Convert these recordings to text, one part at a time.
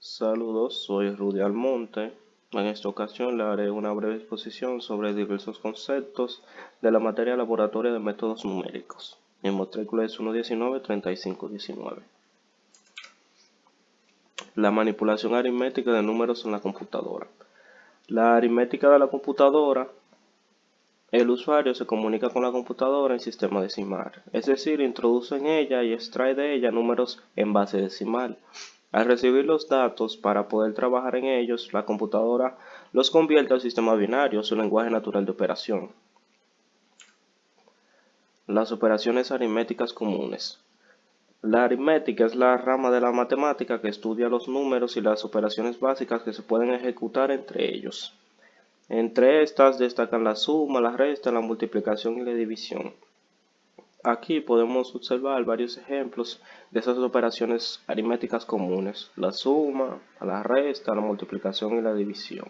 Saludos, soy Rudy Almonte. En esta ocasión le haré una breve exposición sobre diversos conceptos de la materia laboratoria de métodos numéricos. Mi matrícula es 119-3519. La manipulación aritmética de números en la computadora. La aritmética de la computadora, el usuario se comunica con la computadora en sistema decimal, es decir, introduce en ella y extrae de ella números en base decimal. Al recibir los datos para poder trabajar en ellos, la computadora los convierte al sistema binario, su lenguaje natural de operación. Las operaciones aritméticas comunes. La aritmética es la rama de la matemática que estudia los números y las operaciones básicas que se pueden ejecutar entre ellos. Entre estas destacan la suma, la resta, la multiplicación y la división. Aquí podemos observar varios ejemplos de esas operaciones aritméticas comunes: la suma, la resta, la multiplicación y la división.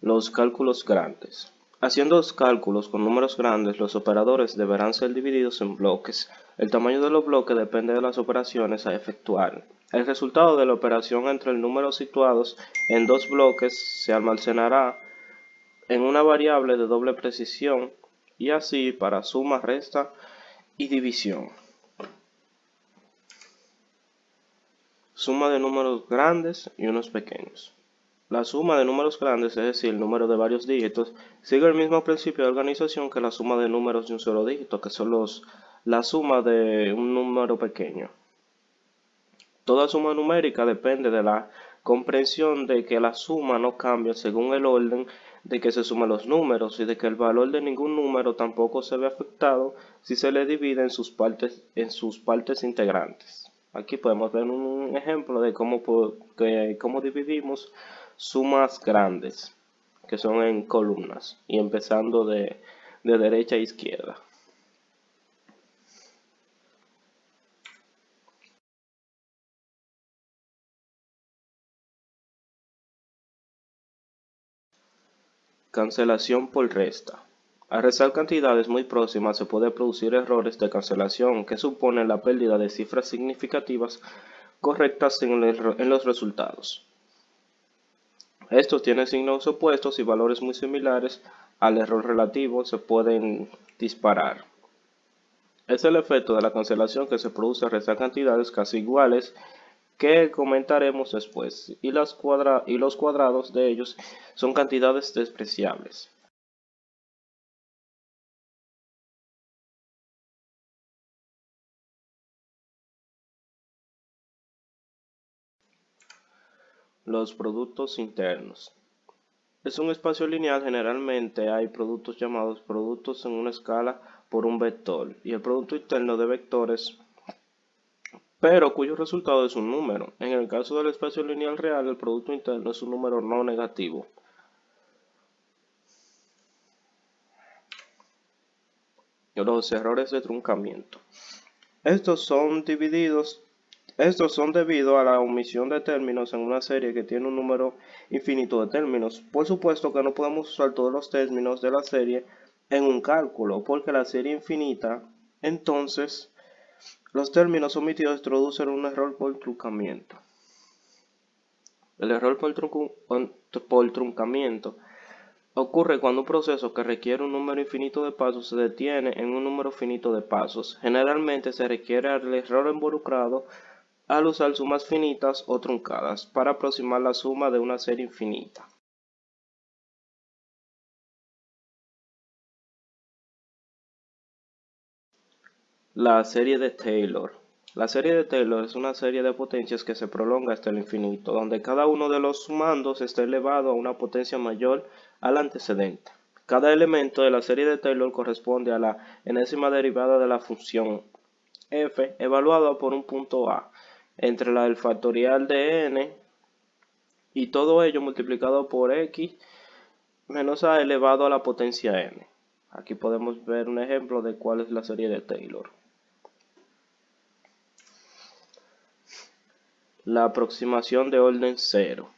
Los cálculos grandes. Haciendo los cálculos con números grandes, los operadores deberán ser divididos en bloques. El tamaño de los bloques depende de las operaciones a efectuar. El resultado de la operación entre el número situados en dos bloques se almacenará en una variable de doble precisión, y así para suma, resta y división. Suma de números grandes y unos pequeños. La suma de números grandes, es decir, el número de varios dígitos, sigue el mismo principio de organización que la suma de números de un solo dígito, que son la suma de un número pequeño. Toda suma numérica depende de la comprensión de que la suma no cambia según el orden de que se suman los números y de que el valor de ningún número tampoco se ve afectado si se le divide en sus partes integrantes. Aquí podemos ver un ejemplo de cómo dividimos sumas grandes, que son en columnas, y empezando de derecha a izquierda. Cancelación por resta. Al restar cantidades muy próximas se puede producir errores de cancelación que suponen la pérdida de cifras significativas correctas en los resultados. Estos tienen signos opuestos y valores muy similares al error relativo se pueden disparar. Es el efecto de la cancelación que se produce al restar cantidades casi iguales, que comentaremos después, y los cuadrados de ellos son cantidades despreciables. Los productos internos. Es un espacio lineal. Generalmente hay productos llamados productos en una escala por un vector, y el producto interno de vectores, pero cuyo resultado es un número. En el caso del espacio lineal real, el producto interno es un número no negativo. Los errores de truncamiento. Estos son debido a la omisión de términos en una serie que tiene un número infinito de términos. Por supuesto que no podemos usar todos los términos de la serie en un cálculo, porque la serie es infinita. Entonces, los términos omitidos introducen un error por truncamiento. El error por truncamiento ocurre cuando un proceso que requiere un número infinito de pasos se detiene en un número finito de pasos. Generalmente se requiere el error involucrado al usar sumas finitas o truncadas para aproximar la suma de una serie infinita. La serie de Taylor. La serie de Taylor es una serie de potencias que se prolonga hasta el infinito, donde cada uno de los sumandos está elevado a una potencia mayor a la antecedente. Cada elemento de la serie de Taylor corresponde a la enésima derivada de la función f evaluada por un punto a entre la del factorial de n, y todo ello multiplicado por x menos a elevado a la potencia n. Aquí podemos ver un ejemplo de cuál es la serie de Taylor. La aproximación de orden cero.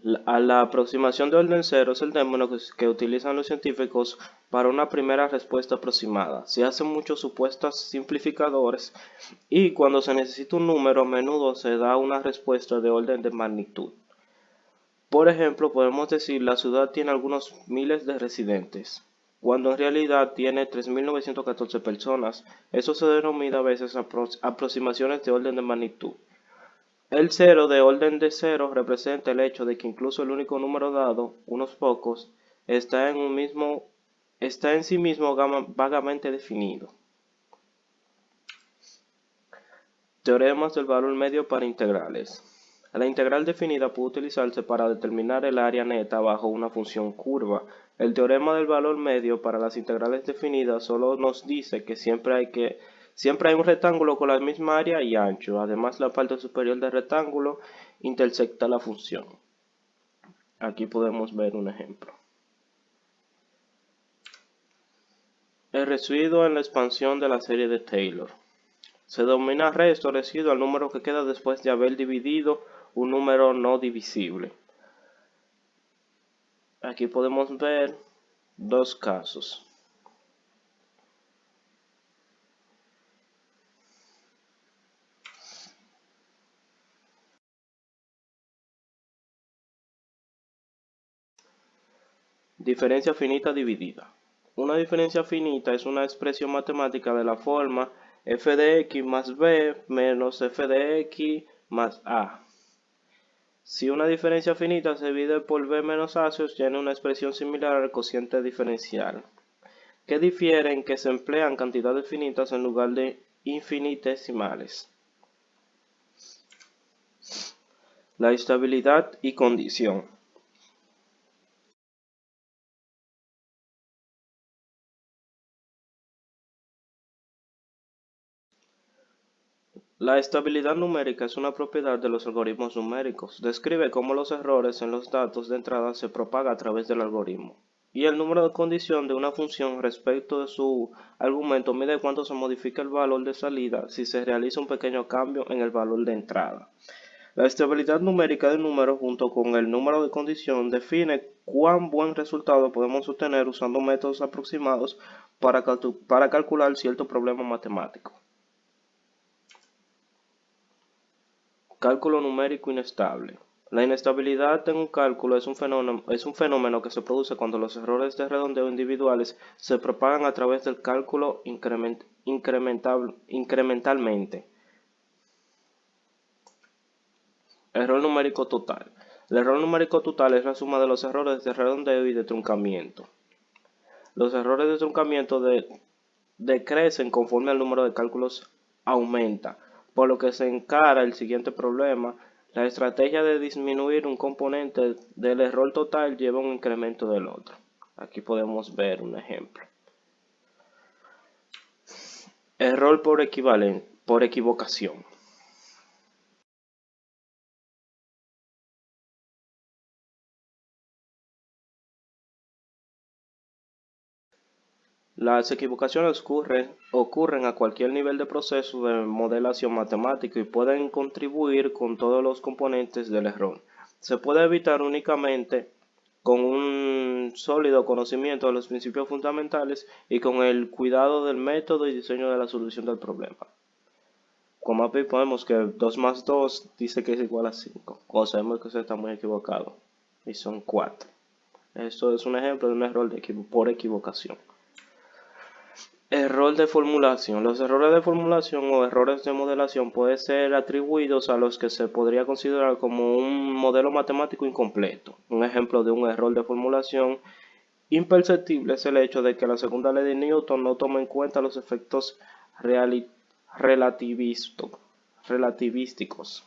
La aproximación de orden cero es el término que utilizan los científicos para una primera respuesta aproximada. Se hacen muchos supuestos simplificadores y cuando se necesita un número a menudo se da una respuesta de orden de magnitud. Por ejemplo, podemos decir la ciudad tiene algunos miles de residentes, cuando en realidad tiene 3.914 personas. Eso se denomina a veces aproximaciones de orden de magnitud. El cero de orden de cero representa el hecho de que incluso el único número dado, unos pocos, está en sí mismo vagamente definido. Teoremas del valor medio para integrales. La integral definida puede utilizarse para determinar el área neta bajo una función curva. El teorema del valor medio para las integrales definidas solo nos dice que siempre hay un rectángulo con la misma área y ancho. Además, la parte superior del rectángulo intersecta la función. Aquí podemos ver un ejemplo. El residuo en la expansión de la serie de Taylor. Se denomina resto residuo al número que queda después de haber dividido un número no divisible. Aquí podemos ver dos casos. Diferencia finita dividida. Una diferencia finita es una expresión matemática de la forma f de x más b menos f de x más a. Si una diferencia finita se divide por b menos a, se obtiene una expresión similar al cociente diferencial, que difiere en que se emplean cantidades finitas en lugar de infinitesimales. La estabilidad y condición. La estabilidad numérica es una propiedad de los algoritmos numéricos. Describe cómo los errores en los datos de entrada se propagan a través del algoritmo. Y el número de condición de una función respecto de su argumento mide cuánto se modifica el valor de salida si se realiza un pequeño cambio en el valor de entrada. La estabilidad numérica del número junto con el número de condición define cuán buen resultado podemos obtener usando métodos aproximados para calcular cierto problema matemático. Cálculo numérico inestable. La inestabilidad en un cálculo es un fenómeno que se produce cuando los errores de redondeo individuales se propagan a través del cálculo incrementalmente. Error numérico total. El error numérico total es la suma de los errores de redondeo y de truncamiento. Los errores de truncamiento decrecen conforme el número de cálculos aumenta, por lo que se encara el siguiente problema. La estrategia de disminuir un componente del error total lleva a un incremento del otro. Aquí podemos ver un ejemplo. Error por equivocación. Las equivocaciones ocurren a cualquier nivel de proceso de modelación matemático y pueden contribuir con todos los componentes del error. Se puede evitar únicamente con un sólido conocimiento de los principios fundamentales y con el cuidado del método y diseño de la solución del problema. Como aquí podemos que 2 más 2 dice que es igual a 5, o sabemos que se está muy equivocado y son 4. Esto es un ejemplo de un error por equivocación. Error de formulación. Los errores de formulación o errores de modelación pueden ser atribuidos a los que se podría considerar como un modelo matemático incompleto. Un ejemplo de un error de formulación imperceptible es el hecho de que la segunda ley de Newton no toma en cuenta los efectos relativísticos.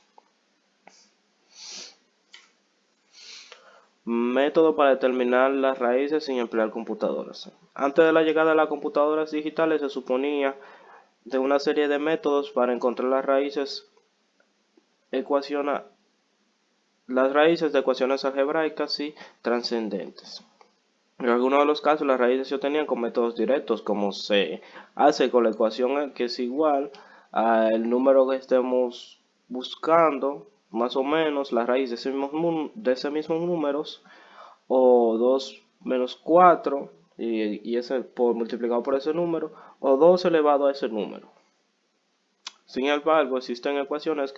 Método para determinar las raíces sin emplear computadoras. Antes de la llegada de las computadoras digitales se suponía de una serie de métodos para encontrar las raíces de ecuaciones algebraicas y trascendentes. En algunos de los casos las raíces se obtenían con métodos directos, como se hace con la ecuación que es igual al número que estemos buscando más o menos la raíz de ese mismo número, o 2 menos 4, y ese multiplicado por ese número, o 2 elevado a ese número. Sin embargo, existen ecuaciones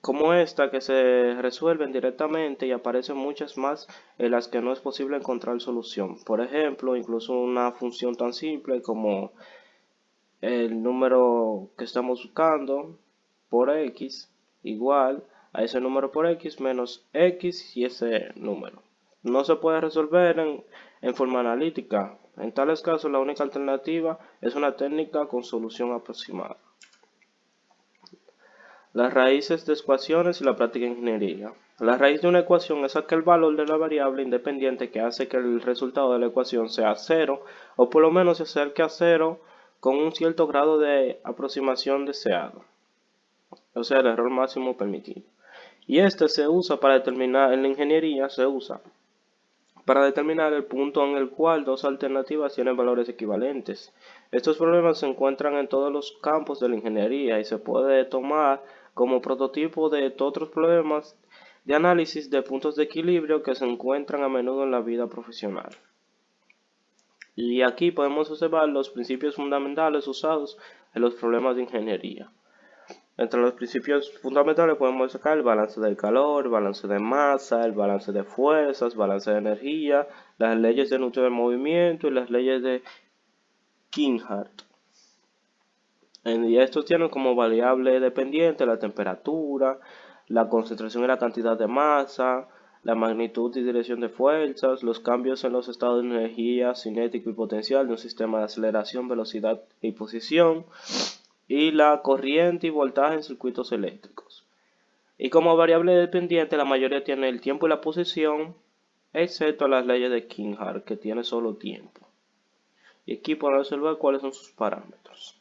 como esta, que se resuelven directamente, y aparecen muchas más en las que no es posible encontrar solución. Por ejemplo, incluso una función tan simple como el número que estamos buscando por x igual a ese número por x menos x y ese número. No se puede resolver en forma analítica. En tales casos, la única alternativa es una técnica con solución aproximada. Las raíces de ecuaciones y la práctica de ingeniería. La raíz de una ecuación es aquel valor de la variable independiente que hace que el resultado de la ecuación sea cero, o por lo menos se acerque a cero con un cierto grado de aproximación deseado, o sea, el error máximo permitido. Y este se usa para determinar, en la ingeniería se usa para determinar el punto en el cual dos alternativas tienen valores equivalentes. Estos problemas se encuentran en todos los campos de la ingeniería y se puede tomar como prototipo de otros problemas de análisis de puntos de equilibrio que se encuentran a menudo en la vida profesional. Y aquí podemos observar los principios fundamentales usados en los problemas de ingeniería. Entre los principios fundamentales podemos sacar el balance del calor, el balance de masa, el balance de fuerzas, balance de energía, las leyes de Newton del movimiento y las leyes de Kinhart. Y estos tienen como variable dependiente la temperatura, la concentración y la cantidad de masa, la magnitud y dirección de fuerzas, los cambios en los estados de energía, cinético y potencial de un sistema de aceleración, velocidad y posición, y la corriente y voltaje en circuitos eléctricos. Y como variable dependiente, la mayoría tiene el tiempo y la posición, excepto las leyes de Kinhart, que tiene solo tiempo. Y aquí podemos observar cuáles son sus parámetros.